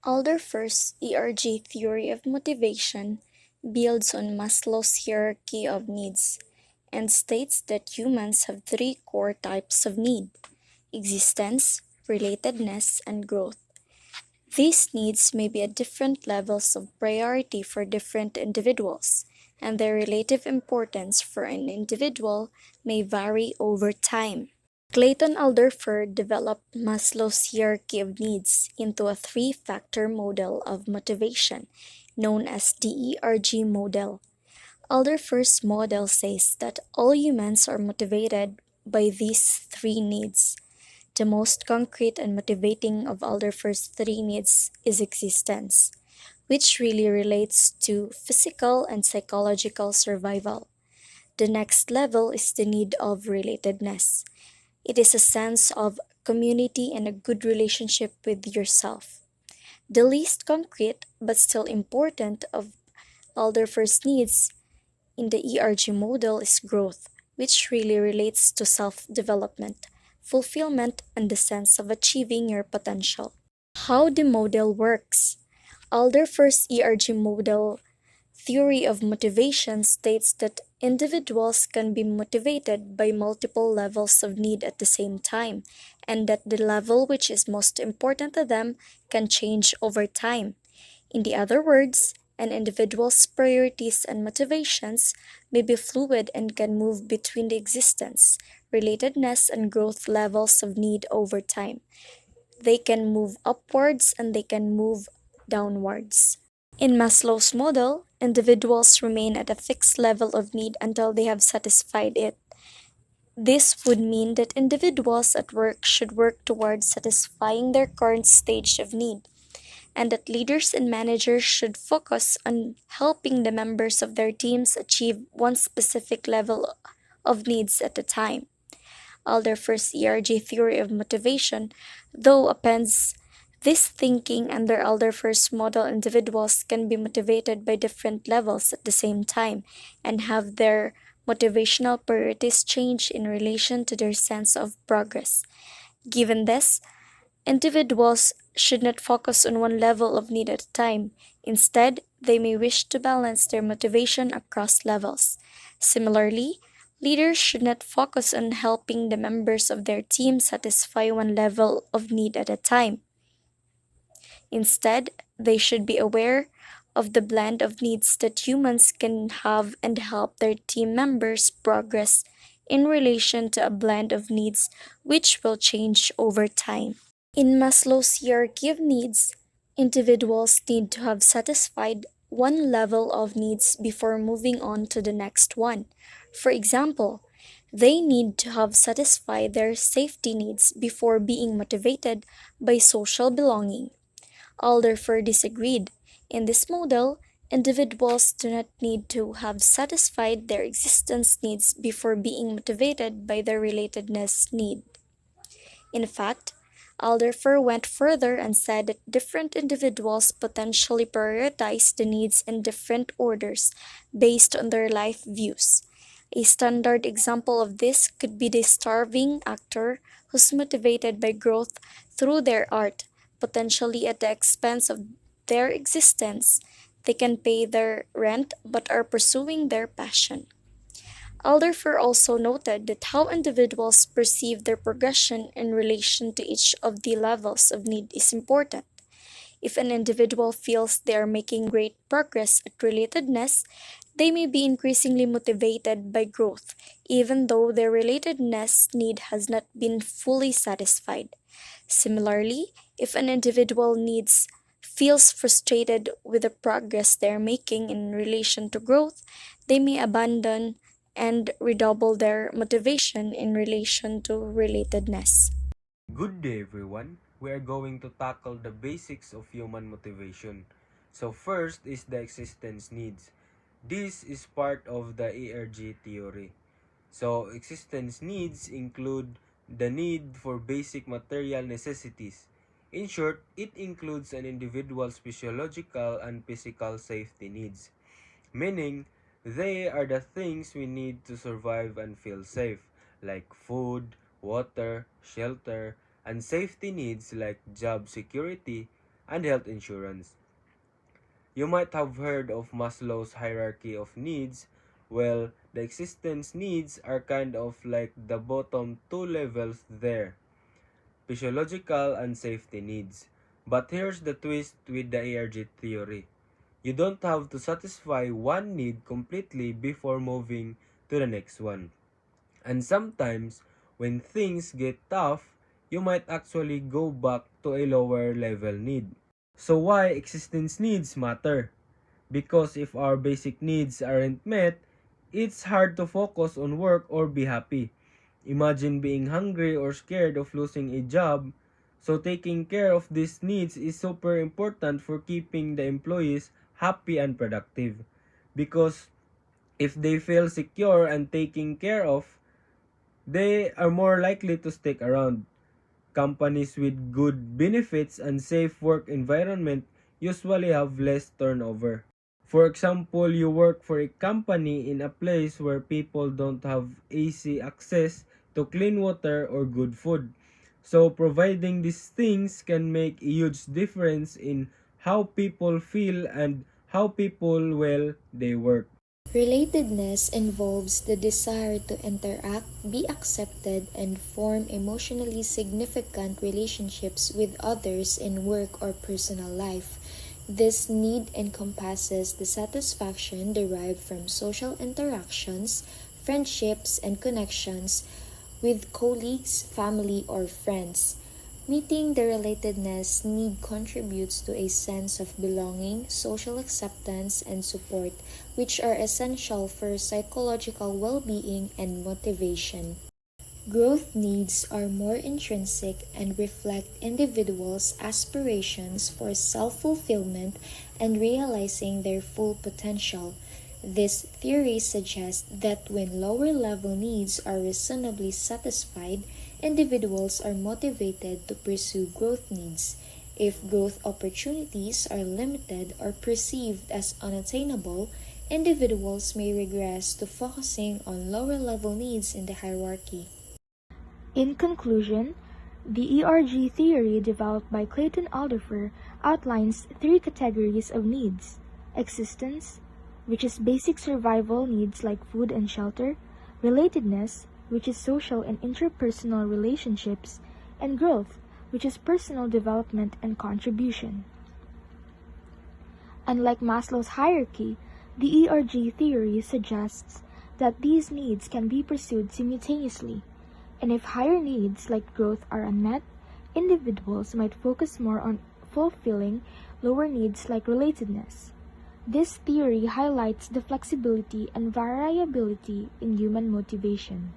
Alderfer's ERG theory of motivation builds on Maslow's hierarchy of needs and states that humans have three core types of need: existence, relatedness, and growth. These needs may be at different levels of priority for different individuals, and their relative importance for an individual may vary over time. Clayton Alderfer developed Maslow's hierarchy of needs into a three-factor model of motivation known as the ERG model. Alderfer's model says that all humans are motivated by these three needs. The most concrete and motivating of Alderfer's three needs is existence, which really relates to physical and psychological survival. The next level is the need of relatedness. It is a sense of community and a good relationship with yourself. The least concrete but still important of Alderfer's needs in the ERG model is growth, which really relates to self development, fulfillment, and the sense of achieving your potential. How the model works. Alderfer's ERG model theory of motivation states that individuals can be motivated by multiple levels of need at the same time, and that the level which is most important to them can change over time. In the other words, an individual's priorities and motivations may be fluid and can move between the existence, relatedness, and growth levels of need over time. They can move upwards and they can move downwards. In Maslow's model, individuals remain at a fixed level of need until they have satisfied it. This would mean that individuals at work should work towards satisfying their current stage of need, and that leaders and managers should focus on helping the members of their teams achieve one specific level of needs at a time. Alderfer's ERG theory of motivation, though, appends this thinking under Alderfer's model. Individuals can be motivated by different levels at the same time and have their motivational priorities change in relation to their sense of progress. Given this, individuals should not focus on one level of need at a time. Instead, they may wish to balance their motivation across levels. Similarly, leaders should not focus on helping the members of their team satisfy one level of need at a time. Instead, they should be aware of the blend of needs that humans can have and help their team members progress in relation to a blend of needs which will change over time. In Maslow's hierarchy of needs, individuals need to have satisfied one level of needs before moving on to the next one. For example, they need to have satisfied their safety needs before being motivated by social belonging. Alderfer disagreed. In this model, individuals do not need to have satisfied their existence needs before being motivated by their relatedness need. In fact, Alderfer went further and said that different individuals potentially prioritize the needs in different orders based on their life views. A standard example of this could be the starving actor who's motivated by growth through their art, potentially at the expense of their existence. They can pay their rent but are pursuing their passion. Alderfer also noted that how individuals perceive their progression in relation to each of the levels of need is important. If an individual feels they are making great progress at relatedness, they may be increasingly motivated by growth, even though their relatedness need has not been fully satisfied. Similarly, if an individual needs feels frustrated with the progress they are making in relation to growth, they may abandon and redouble their motivation in relation to relatedness. Good day, everyone. We are going to tackle the basics of human motivation. So, first is the existence needs. This is part of the ERG theory. So, existence needs include the need for basic material necessities. In short, it includes an individual's physiological and physical safety needs, meaning they are the things we need to survive and feel safe, like food, water, shelter, and safety needs like job security, and health insurance. You might have heard of Maslow's hierarchy of needs. Well, the existence needs are kind of like the bottom two levels there, physiological and safety needs. But here's the twist with the ARG theory. You don't have to satisfy one need completely before moving to the next one. And sometimes, when things get tough, you might actually go back to a lower level need. So why existence needs matter? Because if our basic needs aren't met, it's hard to focus on work or be happy. Imagine being hungry or scared of losing a job. So taking care of these needs is super important for keeping the employees happy and productive. Because if they feel secure and taken care of, they are more likely to stick around. Companies with good benefits and safe work environment usually have less turnover. For example, you work for a company in a place where people don't have easy access to clean water or good food. So providing these things can make a huge difference in how people feel and how people well they work. Relatedness involves the desire to interact, be accepted, and form emotionally significant relationships with others in work or personal life. This need encompasses the satisfaction derived from social interactions, friendships, and connections with colleagues, family, or friends. Meeting the relatedness need contributes to a sense of belonging, social acceptance, and support, which are essential for psychological well being and motivation. Growth needs are more intrinsic and reflect individuals' aspirations for self fulfillment and realizing their full potential. This theory suggests that when lower level needs are reasonably satisfied, individuals are motivated to pursue growth needs. If growth opportunities are limited or perceived as unattainable, individuals may regress to focusing on lower level needs in the hierarchy. In conclusion, the ERG theory developed by Clayton Alderfer outlines three categories of needs: existence, which is basic survival needs like food and shelter; relatedness, which is social and interpersonal relationships; and growth, which is personal development and contribution. Unlike Maslow's hierarchy, the ERG theory suggests that these needs can be pursued simultaneously, and if higher needs like growth are unmet, individuals might focus more on fulfilling lower needs like relatedness. This theory highlights the flexibility and variability in human motivation.